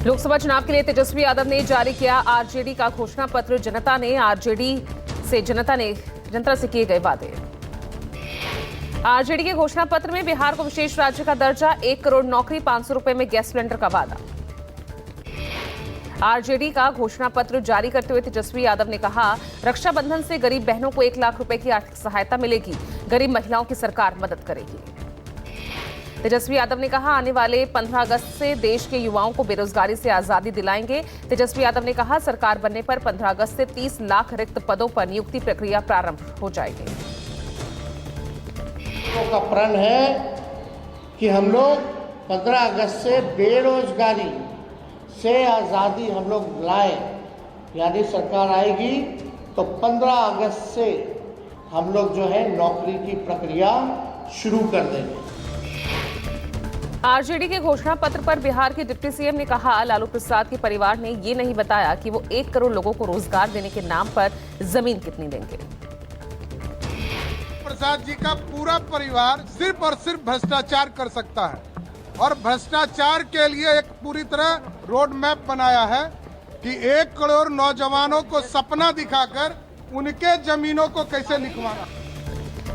लोकसभा चुनाव के लिए तेजस्वी यादव ने जारी किया आरजेडी का घोषणा पत्र। जनता से किए गए वादे। आरजेडी के घोषणा पत्र में बिहार को विशेष राज्य का दर्जा, 1 करोड़ नौकरी, 500 रुपए में गैस सिलेंडर का वादा। आरजेडी का घोषणा पत्र जारी करते हुए तेजस्वी यादव ने कहा, रक्षाबंधन से गरीब बहनों को 1 लाख रुपए की आर्थिक सहायता मिलेगी, गरीब महिलाओं की सरकार मदद करेगी। तेजस्वी यादव ने कहा, आने वाले 15 अगस्त से देश के युवाओं को बेरोजगारी से आजादी दिलाएंगे। तेजस्वी यादव ने कहा, सरकार बनने पर 15 अगस्त से 30 लाख रिक्त पदों पर नियुक्ति प्रक्रिया प्रारंभ हो जाएगी। का प्रण है कि हम लोग 15 अगस्त से बेरोजगारी से आज़ादी हम लोग लाए, यानी सरकार आएगी तो 15 अगस्त से हम लोग जो है नौकरी की प्रक्रिया शुरू कर देंगे। आरजेडी के घोषणा पत्र पर बिहार के डिप्टी सीएम ने कहा, लालू प्रसाद के परिवार ने ये नहीं बताया कि वो 1 करोड़ लोगों को रोजगार देने के नाम पर जमीन कितनी देंगे। प्रसाद जी का पूरा परिवार सिर्फ और सिर्फ भ्रष्टाचार कर सकता है और भ्रष्टाचार के लिए एक पूरी तरह रोड मैप बनाया है कि 1 करोड़ नौजवानों को सपना दिखाकर उनके जमीनों को कैसे लिखवाना।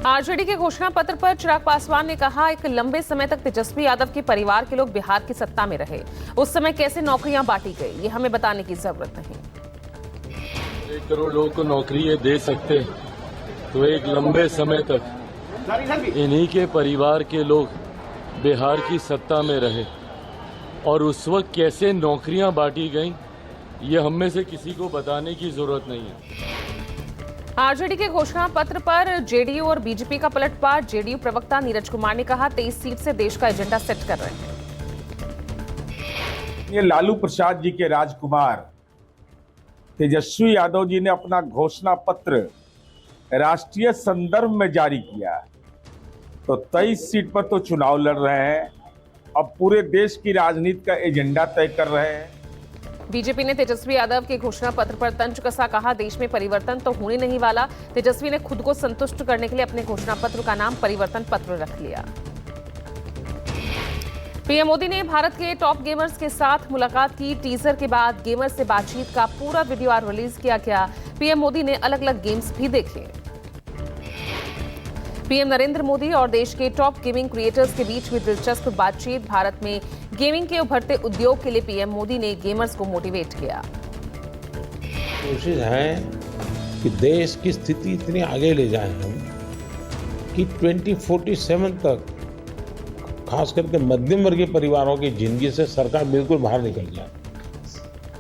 आरजेडी के घोषणा पत्र पर चिराग पासवान ने कहा, एक लंबे समय तक तेजस्वी यादव के परिवार के लोग बिहार की सत्ता में रहे, उस समय कैसे नौकरियां बांटी गई, ये हमें बताने की जरूरत नहीं। 1 करोड़ लोगों को नौकरी ये दे सकते तो एक लंबे समय तक इन्हीं के परिवार के लोग बिहार की सत्ता में रहे और उस वक्त कैसे नौकरियां बांटी गईं, ये हम में से किसी को बताने की जरूरत नहीं है। आरजेडी के घोषणा पत्र पर जेडीयू और बीजेपी का पलटवार। जेडीयू प्रवक्ता नीरज कुमार ने कहा, 23 सीट से देश का एजेंडा सेट कर रहे हैं। ये लालू प्रसाद जी के राजकुमार तेजस्वी यादव जी ने अपना घोषणा पत्र राष्ट्रीय संदर्भ में जारी किया, तो 23 सीट पर तो चुनाव लड़ रहे हैं, अब पूरे देश की राजनीति का एजेंडा तय कर रहे हैं। बीजेपी ने तेजस्वी यादव के घोषणा पत्र पर तंज कसा, कहा, देश में परिवर्तन तो होने नहीं वाला। तेजस्वी ने खुद को संतुष्ट करने के लिए अपने घोषणा पत्र का नाम परिवर्तन पत्र रख लिया। पीएम मोदी ने भारत के टॉप गेमर्स के साथ मुलाकात की। टीजर के बाद गेमर्स से बातचीत का पूरा वीडियो आज रिलीज किया गया। पीएम मोदी ने अलग अलग गेम्स भी देखे। पीएम नरेंद्र मोदी और देश के टॉप गेमिंग क्रिएटर्स के बीच हुई दिलचस्प बातचीत। भारत में गेमिंग के उभरते उद्योग के लिए पीएम मोदी ने गेमर्स को मोटिवेट किया। कोशिश है कि देश की स्थिति इतनी आगे ले जाएं हम कि 2047 तक खास करके मध्यम वर्गीय परिवारों की जिंदगी से सरकार बिल्कुल बाहर निकल जाए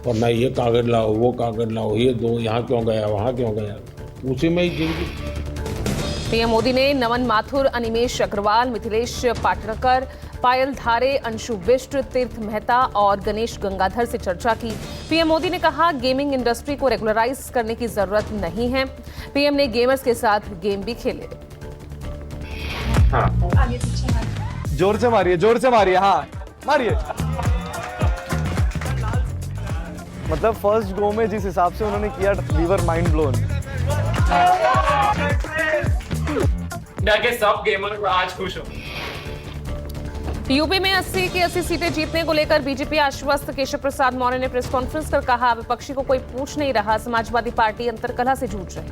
और ना ये कागज लाओ, वो कागज लाओ, ये दो, यहाँ क्यों गया, वहाँ क्यों गया, उसी में ही जिंदगी। पीएम मोदी ने नमन माथुर, अनिमेश अग्रवाल, मिथिलेश पाटणकर, पायल धारे, अंशु बिष्ट, तीर्थ मेहता और गणेश गंगाधर से चर्चा की। पीएम मोदी ने कहा, गेमिंग इंडस्ट्री को रेगुलराइज करने की जरूरत नहीं है। पीएम ने गेमर्स के साथ गेम भी खेले। हाँ। जोर से मारिए, हाँ मारिए। मतलब फर्स्ट गो में जिस हिसाब से उन्होंने किया, वी वर माइंड ब्लोन। के सब गेमर आज खुश हो। यूपी में 80 की 80 सीटें जीतने को लेकर बीजेपी आश्वस्त। केशव प्रसाद मौर्य ने प्रेस कॉन्फ्रेंस कर कहा, विपक्षी को कोई पूछ नहीं रहा, समाजवादी पार्टी अंतरकलह से जूझ रही।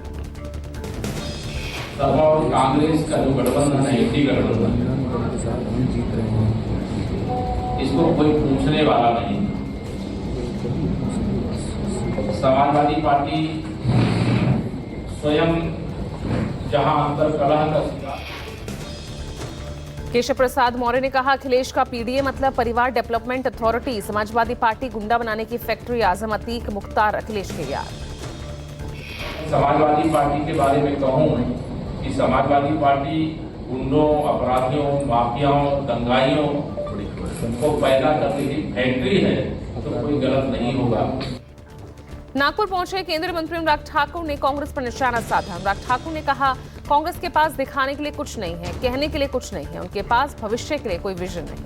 और कांग्रेस का जो गठबंधन है, एनडीए गठबंधन, इसको कोई पूछने वाला नहीं। समाजवादी पार्टी स्वयं जहां अंतरकलह का शिकार। केशव प्रसाद मौर्य ने कहा, अखिलेश का पीडीए मतलब परिवार डेवलपमेंट अथॉरिटी, समाजवादी पार्टी गुंडा बनाने की फैक्ट्री। आजम अतीक मुख्तार अखिलेश के यार। समाजवादी पार्टी के बारे में कहूं कि समाजवादी पार्टी गुंडों, अपराधियों, माफियाओं, दंगाइयों को पैदा करने की फैक्ट्री है, तो कोई गलत नहीं होगा। नागपुर पहुंचे केंद्रीय मंत्री अनुराग ठाकुर ने कांग्रेस पर निशाना साधा। अनुराग ठाकुर ने कहा, कांग्रेस के पास दिखाने के लिए कुछ नहीं है, कहने के लिए कुछ नहीं है, उनके पास भविष्य के लिए कोई विजन नहीं।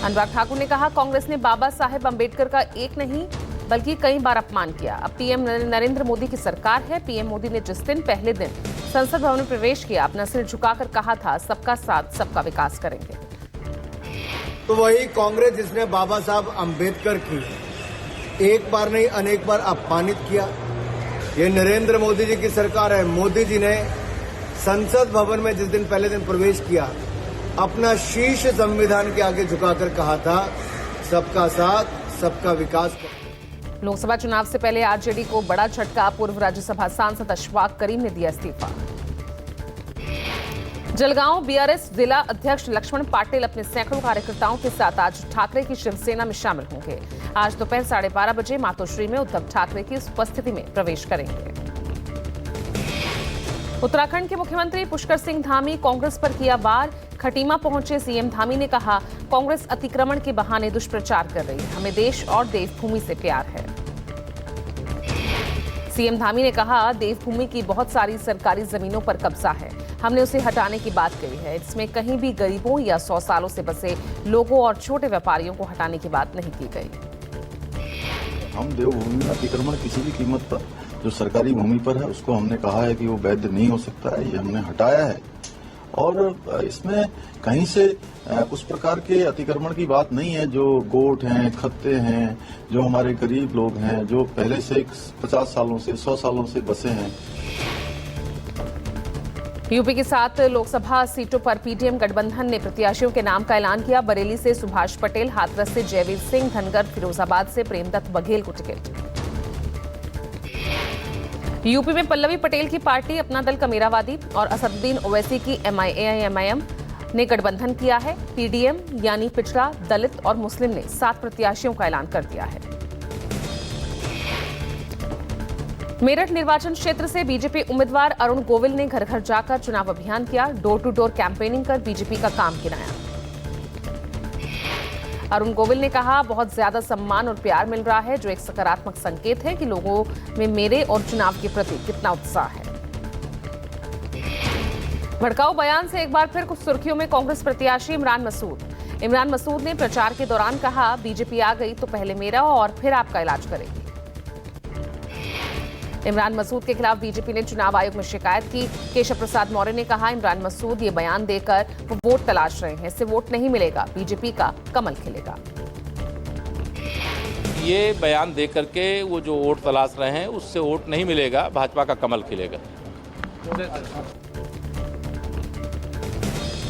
अनुराग ठाकुर ने कहा, कांग्रेस ने बाबा साहेब अंबेडकर का एक नहीं बल्कि कई बार अपमान किया। अब पीएम नरेंद्र मोदी की सरकार है। पीएम मोदी ने जिस दिन पहले दिन संसद भवन में प्रवेश किया, अपना सिर झुकाकर कहा था, सबका साथ सबका विकास करेंगे। तो वही कांग्रेस जिसने बाबा साहब अंबेडकर की एक बार नहीं अनेक बार अपमानित किया। ये नरेंद्र मोदी जी की सरकार है। मोदी जी ने संसद भवन में जिस दिन पहले दिन प्रवेश किया, अपना शीश संविधान के आगे झुकाकर कहा था, सबका साथ सबका विकास। लोकसभा चुनाव से पहले आरजेडी को बड़ा झटका, पूर्व राज्यसभा सांसद अशफाक करीम ने दिया इस्तीफा। जलगांव बीआरएस जिला अध्यक्ष लक्ष्मण पाटिल अपने सैकड़ों कार्यकर्ताओं के साथ आज ठाकरे की शिवसेना में शामिल होंगे। आज दोपहर 12:30 बजे मातोश्री में उद्धव ठाकरे की उपस्थिति में प्रवेश करेंगे। उत्तराखंड के मुख्यमंत्री पुष्कर सिंह धामी कांग्रेस पर किया वार। खटीमा पहुंचे सीएम धामी ने कहा, कांग्रेस अतिक्रमण के बहाने दुष्प्रचार कर रही है, हमें देश और देवभूमि से प्यार है। सीएम धामी ने कहा, देवभूमि की बहुत सारी सरकारी जमीनों पर कब्जा है, हमने उसे हटाने की बात कही है। इसमें कहीं भी गरीबों या 100 सालों से बसे लोगों और छोटे व्यापारियों को हटाने की बात नहीं की गई। हम देवभूमि में अतिक्रमण किसी भी कीमत पर जो सरकारी भूमि पर है उसको हमने कहा है कि वो वैध नहीं हो सकता है, ये हमने हटाया है। और इसमें कहीं से उस प्रकार के अतिक्रमण की बात नहीं है। जो गोट हैं, खत्ते हैं, जो हमारे गरीब लोग हैं, जो पहले से 50 सालों से 100 सालों से बसे हैं। यूपी की 7 लोकसभा सीटों पर पीडीएम गठबंधन ने प्रत्याशियों के नाम का ऐलान किया। बरेली से सुभाष पटेल, हाथरस से जयवीर सिंह, धनगर, फिरोजाबाद से प्रेमदत्त बघेल को टिकट। यूपी में पल्लवी पटेल की पार्टी अपना दल कमेरावादी और असदुद्दीन ओवैसी की एमआईएम ने गठबंधन किया है। पीडीएम यानी पिछड़ा, दलित और मुस्लिम ने 7 प्रत्याशियों का ऐलान कर दिया है। मेरठ निर्वाचन क्षेत्र से बीजेपी उम्मीदवार अरुण गोविल ने घर घर जाकर चुनाव अभियान किया। डोर टू डोर कैंपेनिंग कर बीजेपी का काम गिनाया। अरुण गोविल ने कहा, बहुत ज्यादा सम्मान और प्यार मिल रहा है, जो एक सकारात्मक संकेत है कि लोगों में मेरे और चुनाव के प्रति कितना उत्साह है। भड़काऊ बयान से एक बार फिर कुछ सुर्खियों में कांग्रेस प्रत्याशी इमरान मसूद। इमरान मसूद ने प्रचार के दौरान कहा, बीजेपी आ गई तो पहले मेरा और फिर आपका इलाज करेगी। इमरान मसूद के खिलाफ बीजेपी ने चुनाव आयोग में शिकायत की। केशव प्रसाद मौर्य ने कहा, इमरान मसूद ये बयान देकर वो वोट तलाश रहे हैं, इससे वोट नहीं मिलेगा, बीजेपी का कमल खिलेगा। ये बयान दे करके वो जो वोट तलाश रहे हैं उससे वोट नहीं मिलेगा, भाजपा का कमल खिलेगा।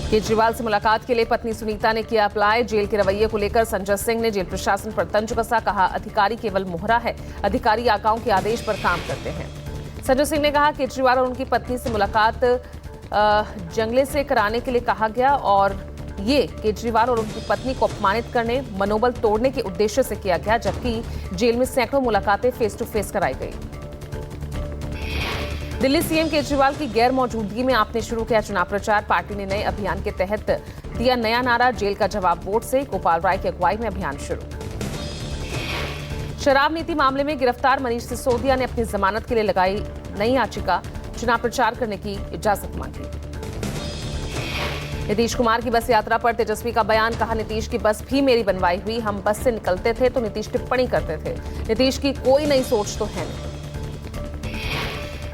केजरीवाल से मुलाकात के लिए पत्नी सुनीता ने किया अप्लाई। जेल के रवैये को लेकर संजय सिंह ने जेल प्रशासन पर तंज कसा। कहा, अधिकारी केवल मोहरा है, अधिकारी आकाओं के आदेश पर काम करते हैं। संजय सिंह ने कहा, केजरीवाल और उनकी पत्नी से मुलाकात जंगले से कराने के लिए कहा गया और ये केजरीवाल और उनकी पत्नी को अपमानित करने, मनोबल तोड़ने के उद्देश्य से किया गया, जबकि जेल में सैकड़ों मुलाकातें फेस टू फेस कराई गई। दिल्ली सीएम केजरीवाल की गैर मौजूदगी में आपने शुरू किया चुनाव प्रचार। पार्टी ने नए अभियान के तहत दिया नया नारा, जेल का जवाब वोट से। गोपाल राय की अगुवाई में अभियान शुरू। शराब नीति मामले में गिरफ्तार मनीष सिसोदिया ने अपनी जमानत के लिए लगाई नई याचिका। चुनाव प्रचार करने की इजाजत मांगी। नीतीश कुमार की बस यात्रा पर तेजस्वी का बयान। कहा, नीतीश की बस भी मेरी बनवाई हुई, हम बस से निकलते थे तो नीतीश टिप्पणी करते थे, नीतीश की कोई नई सोच तो है नहीं।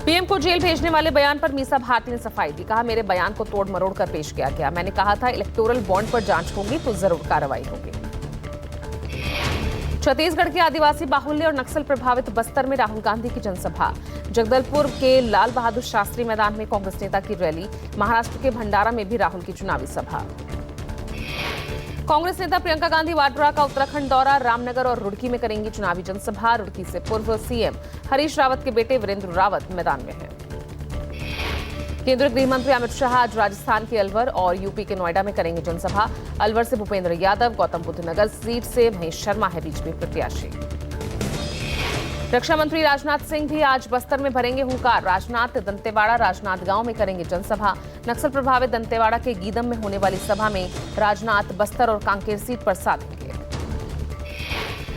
पीएम को जेल भेजने वाले बयान पर मीसा भारती ने सफाई दी। कहा, मेरे बयान को तोड़ मरोड़ कर पेश किया गया, मैंने कहा था इलेक्टोरल बॉन्ड पर जांच होगी तो जरूर कार्रवाई होगी। छत्तीसगढ़ के आदिवासी बाहुल्य और नक्सल प्रभावित बस्तर में राहुल गांधी की जनसभा। जगदलपुर के लाल बहादुर शास्त्री मैदान में कांग्रेस नेता की रैली। महाराष्ट्र के भंडारा में भी राहुल की चुनावी सभा। कांग्रेस नेता प्रियंका गांधी वाड्रा का उत्तराखंड दौरा। रामनगर और रुड़की में करेंगी चुनावी जनसभा। रुड़की से पूर्व सीएम हरीश रावत के बेटे वीरेंद्र रावत मैदान में हैं। केंद्रीय गृह मंत्री अमित शाह आज राजस्थान के अलवर और यूपी के नोएडा में करेंगे जनसभा। अलवर से भूपेंद्र यादव, गौतम बुद्ध नगर सीट से महेश शर्मा है बीजेपी प्रत्याशी। रक्षा मंत्री राजनाथ सिंह भी आज बस्तर में भरेंगे हुंकार। राजनाथ दंतेवाड़ा, राजनांदगांव में करेंगे जनसभा। नक्सल प्रभावित दंतेवाड़ा के गीदम में होने वाली सभा में राजनाथ बस्तर और कांकेर सीट पर साथ देंगे।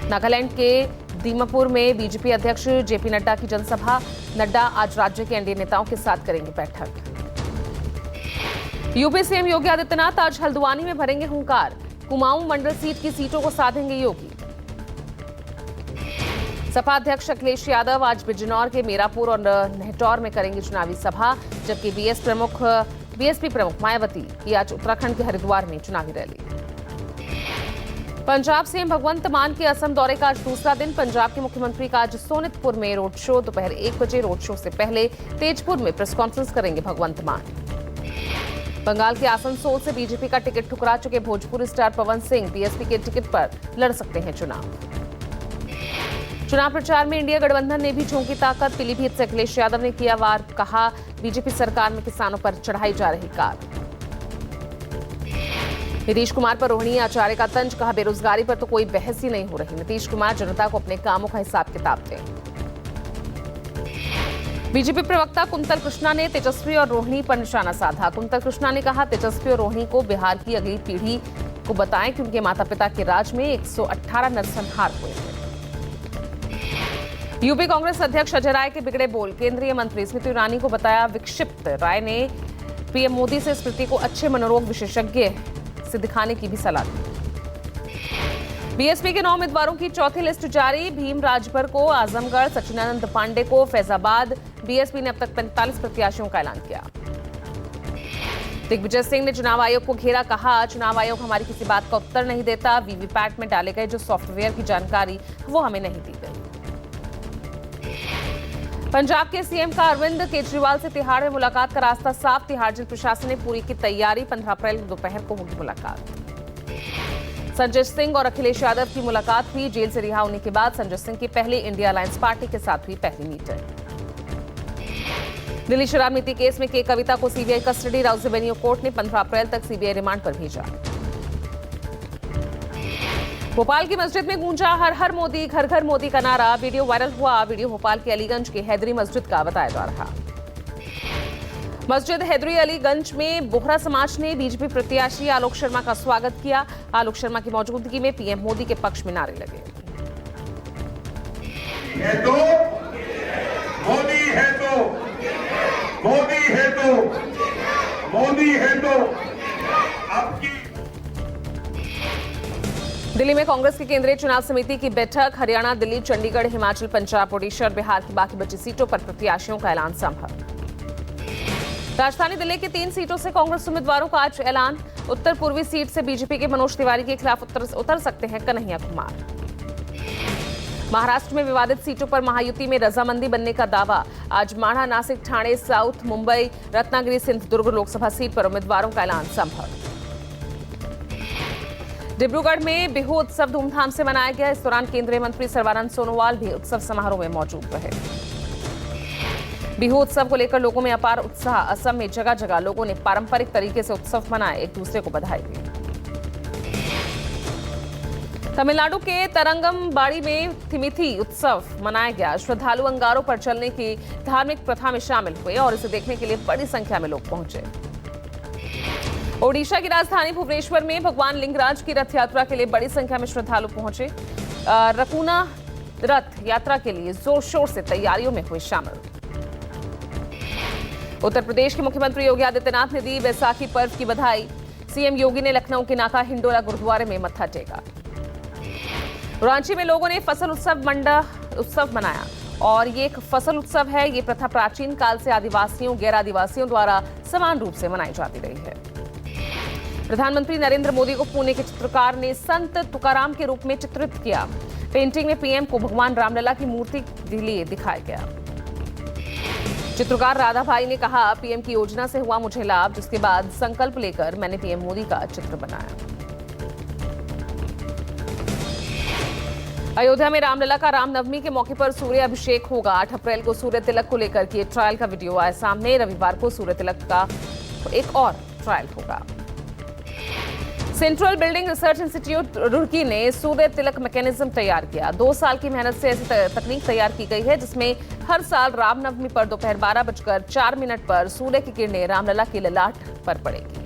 नागालैंड के दीमापुर में बीजेपी अध्यक्ष जेपी नड्डा की जनसभा। नड्डा आज राज्य के एनडीए नेताओं के साथ करेंगे बैठक। यूपी सीएम योगी आदित्यनाथ आज हल्द्वानी में भरेंगे हुंकार। कुमाऊं मंडल सीट की सीटों को साधेंगे योगी। सपा अध्यक्ष अखिलेश यादव आज बिजनौर के मीरापुर और नेहटौर में करेंगे चुनावी सभा, जबकि बीएसपी प्रमुख मायावती की आज उत्तराखंड के हरिद्वार में चुनावी रैली। पंजाब सीएम भगवंत मान के असम दौरे का आज दूसरा दिन। पंजाब के मुख्यमंत्री का आज सोनितपुर में रोड शो। दोपहर 1 बजे रोड शो से पहले तेजपुर में प्रेस कॉन्फ्रेंस करेंगे भगवंत मान। बंगाल के आसनसोल से बीजेपी का टिकट ठुकरा चुके भोजपुरी स्टार पवन सिंह बीएसपी के टिकट पर लड़ सकते हैं चुनाव। चुनाव प्रचार में इंडिया गठबंधन ने भी झोंकी ताकत। पीलीभीत से अखिलेश यादव ने किया वार, कहा बीजेपी सरकार में किसानों पर चढ़ाई जा रही कार। नीतीश कुमार पर रोहिणी आचार्य का तंज, कहा बेरोजगारी पर तो कोई बहस ही नहीं हो रही। नीतीश कुमार जनता को अपने कामों का हिसाब किताब दें। बीजेपी प्रवक्ता कुंतल कृष्णा ने तेजस्वी और रोहिणी पर निशाना साधा। कुंतल कृष्णा ने कहा तेजस्वी और रोहिणी को बिहार की अगली पीढ़ी को बताएं कि उनके माता पिता के राज में 118 नरसंहार हुए थे। यूपी कांग्रेस अध्यक्ष अजय राय के बिगड़े बोल। केंद्रीय मंत्री स्मृति ईरानी को बताया विक्षिप्त। राय ने पीएम मोदी से स्मृति को अच्छे मनोरोग विशेषज्ञ से दिखाने की भी सलाह दी। बीएसपी के 9 उम्मीदवारों की चौथी लिस्ट जारी। भीम राजभर को आजमगढ़, सचिनानंद पांडे को फैजाबाद। बीएसपी ने अब तक 45 प्रत्याशियों का ऐलान किया। दिग्विजय सिंह ने चुनाव आयोग को घेरा, कहा चुनाव आयोग हमारी किसी बात का उत्तर नहीं देता। वीवीपैट में डाले गए जो सॉफ्टवेयर की जानकारी वो हमें नहीं दी गई। पंजाब के सीएम का अरविंद केजरीवाल से तिहाड़ में मुलाकात का रास्ता साफ। तिहाड़ जेल प्रशासन ने पूरी की तैयारी। 15 अप्रैल दोपहर को होगी मुलाकात। संजय सिंह और अखिलेश यादव की मुलाकात हुई। जेल से रिहा होने के बाद संजय सिंह की पहले इंडिया अलायंस पार्टी के साथ हुई पहली मीटिंग। दिल्ली शराब नीति केस में के कविता को CBI custody. Rouse Avenue court ने 15 अप्रैल तक सीबीआई रिमांड पर भेजा। भोपाल की मस्जिद में गूंजा हर हर मोदी घर घर मोदी का नारा। वीडियो वायरल हुआ। वीडियो भोपाल के अलीगंज के हैदरी मस्जिद का बताया जा रहा। मस्जिद हैदरी अलीगंज में बोहरा समाज ने बीजेपी प्रत्याशी आलोक शर्मा का स्वागत किया। आलोक शर्मा की मौजूदगी में पीएम मोदी के पक्ष में नारे लगे। है तो मोदी है तो मोदी है तो मोदी है तो आपकी। दिल्ली में कांग्रेस की केंद्रीय चुनाव समिति की बैठक। हरियाणा, दिल्ली, चंडीगढ़, हिमाचल, पंजाब, ओडिशा और बिहार की बाकी बची सीटों पर प्रत्याशियों का ऐलान संभव। राजधानी दिल्ली की 3 सीटों से कांग्रेस उम्मीदवारों का आज ऐलान। उत्तर पूर्वी सीट से बीजेपी के मनोज तिवारी के खिलाफ उतर सकते हैं कन्हैया कुमार। महाराष्ट्र में विवादित सीटों पर महायुति में रजामंदी बनने का दावा। आज माढ़ा, नासिक, ठाणे साउथ, मुंबई, रत्नागिरी, सिंधुदुर्ग लोकसभा सीट पर उम्मीदवारों का ऐलान संभव। डिब्रूगढ़ में बिहू उत्सव धूमधाम से मनाया गया। इस दौरान केंद्रीय मंत्री सर्बानंद सोनोवाल भी उत्सव समारोह में मौजूद रहे। बिहू उत्सव को लेकर लोगों में अपार उत्साह। असम में जगह जगह लोगों ने पारंपरिक तरीके से उत्सव मनाए, एक दूसरे को बधाई दी। तमिलनाडु के तरंगमबाड़ी में थिमिथी उत्सव मनाया गया। श्रद्धालु अंगारों पर चलने की धार्मिक प्रथा में शामिल हुए और इसे देखने के लिए बड़ी संख्या में लोग पहुंचे। ओडिशा की राजधानी भुवनेश्वर में भगवान लिंगराज की रथ यात्रा के लिए बड़ी संख्या में श्रद्धालु पहुंचे। रकुना रथ यात्रा के लिए जोर शोर से तैयारियों में हुए शामिल। उत्तर प्रदेश के मुख्यमंत्री योगी आदित्यनाथ ने दी बैसाखी पर्व की बधाई। सीएम योगी ने लखनऊ के नाका हिंडोला गुरुद्वारे में मत्था टेका। रांची में लोगों ने फसल उत्सव मनाया और ये एक फसल उत्सव है। ये प्रथा प्राचीन काल से आदिवासियों, गैर आदिवासियों द्वारा समान रूप से मनाई जाती रही है। प्रधानमंत्री नरेंद्र मोदी को पुणे के चित्रकार ने संत तुकाराम के रूप में चित्रित किया। पेंटिंग में पीएम को भगवान रामलला की मूर्ति के लिए दिखाया गया। चित्रकार राधा भाई ने कहा पीएम की योजना से हुआ मुझे लाभ, जिसके बाद संकल्प लेकर मैंने पीएम मोदी का चित्र बनाया। अयोध्या में रामलला का रामनवमी के मौके पर सूर्य अभिषेक होगा। 8 अप्रैल को सूर्य तिलक को लेकर किए ट्रायल का वीडियो आया सामने। रविवार को सूर्य तिलक का एक और ट्रायल होगा। Central building research institute Roorkee ने सूर्य तिलक मैकेनिज्म तैयार किया। 2 साल की मेहनत से ऐसी तकनीक तैयार की गई है जिसमें हर साल रामनवमी पर दोपहर 12:04 पर सूर्य की किरणें रामलला के ललाट पर पड़ेगी।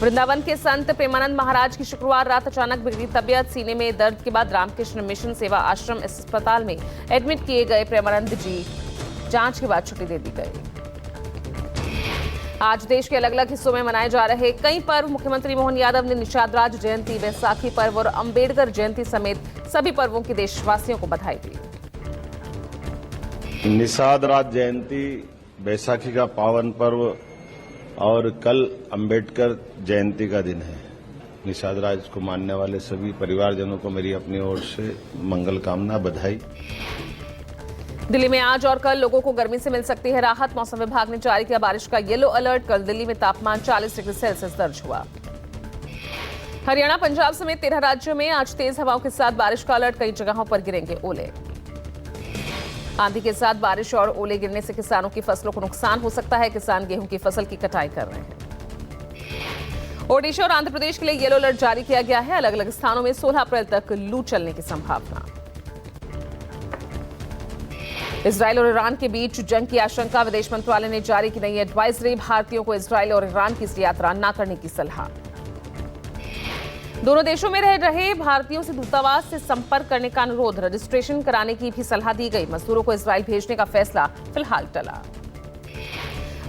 वृंदावन के संत प्रेमानंद महाराज की शुक्रवार रात अचानक बिगड़ी तबियत। सीने में दर्द के बाद रामकृष्ण मिशन सेवा आश्रम अस्पताल में एडमिट किए गए प्रेमानंद जी जांच के बाद छुट्टी दे दी गई। आज देश के अलग अलग हिस्सों में मनाए जा रहे कई पर्व। मुख्यमंत्री मोहन यादव ने निषाद राज जयंती, बैसाखी पर्व और अंबेडकर जयंती समेत सभी पर्वों की देशवासियों को बधाई दी। निषाद राज जयंती, बैसाखी का पावन पर्व और कल अंबेडकर जयंती का दिन है। निषाद राज को मानने वाले सभी परिवारजनों को मेरी अपनी ओर से मंगल कामना, बधाई। दिल्ली में आज और कल लोगों को गर्मी से मिल सकती है राहत। मौसम विभाग ने जारी किया बारिश का येलो अलर्ट। कल दिल्ली में तापमान 40 डिग्री सेल्सियस दर्ज हुआ। हरियाणा, पंजाब समेत 13 राज्यों में आज तेज हवाओं के साथ बारिश का अलर्ट। कई जगहों पर गिरेंगे ओले। आंधी के साथ बारिश और ओले गिरने से किसानों की फसलों को नुकसान हो सकता है। किसान गेहूं की फसल की कटाई कर रहे हैं। ओडिशा और आंध्र प्रदेश के लिए येलो अलर्ट जारी किया गया है। अलग अलग स्थानों में 16 अप्रैल तक लू चलने की संभावना। इजराइल और ईरान के बीच जंग की आशंका। विदेश मंत्रालय ने जारी की नई एडवाइजरी। भारतीयों को इजराइल और ईरान की यात्रा न करने की सलाह। दोनों देशों में रह रहे भारतीयों से दूतावास से संपर्क करने का अनुरोध। रजिस्ट्रेशन कराने की भी सलाह दी गई। मजदूरों को इजराइल भेजने का फैसला फिलहाल टला।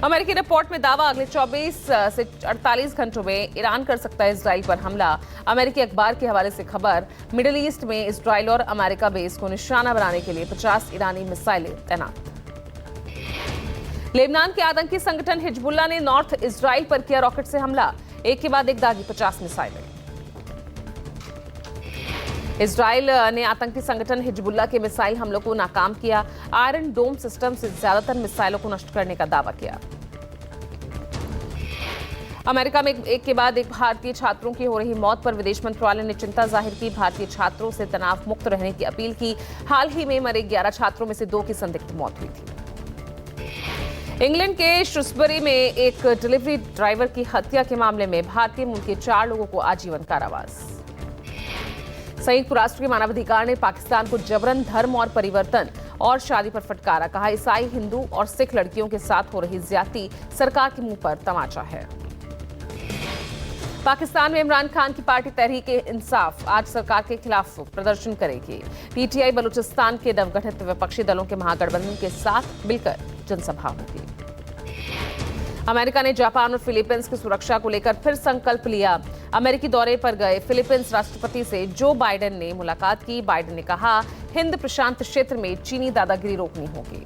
अमेरिकी रिपोर्ट में दावा, अगले 24 से 48 घंटों में ईरान कर सकता है इजराइल पर हमला। अमेरिकी अखबार के हवाले से खबर, मिडिल ईस्ट में इजराइल और अमेरिका बेस को निशाना बनाने के लिए 50 ईरानी मिसाइलें तैनात। लेबनान के आतंकी संगठन हिजबुल्लाह ने नॉर्थ इजराइल पर किया रॉकेट से हमला। एक के बाद एक दागी 50 मिसाइलें। इजराइल ने आतंकी संगठन हिजबुल्लाह के मिसाइल हमलों को नाकाम किया। आयरन डोम सिस्टम से ज्यादातर मिसाइलों को नष्ट करने का दावा किया। अमेरिका में एक के बाद एक भारतीय छात्रों की हो रही मौत पर विदेश मंत्रालय ने चिंता जाहिर की। भारतीय छात्रों से तनाव मुक्त रहने की अपील की। हाल ही में मरे 11 छात्रों में से 2 की संदिग्ध मौत हुई थी। इंग्लैंड के श्रूसबरी में एक डिलीवरी ड्राइवर की हत्या के मामले में भारतीय मूल के 4 लोगों को आजीवन कारावास। संयुक्त राष्ट्र के मानवाधिकार ने पाकिस्तान को जबरन धर्म और परिवर्तन और शादी पर फटकारा। कहा, ईसाई, हिंदू और सिख लड़कियों के साथ हो रही ज्यादती सरकार के मुंह पर तमाचा है। पाकिस्तान में इमरान खान की पार्टी तहरीक-ए-इंसाफ आज सरकार के खिलाफ प्रदर्शन करेगी। पीटीआई बलूचिस्तान के नवगठित विपक्षी दलों के महागठबंधन के साथ मिलकर जनसभा होगी। अमेरिका ने जापान और फिलीपींस की सुरक्षा को लेकर फिर संकल्प लिया। अमेरिकी दौरे पर गए फिलीपींस राष्ट्रपति से जो बाइडेन ने मुलाकात की। बाइडेन ने कहा, हिंद प्रशांत क्षेत्र में चीनी दादागिरी रोकनी होगी।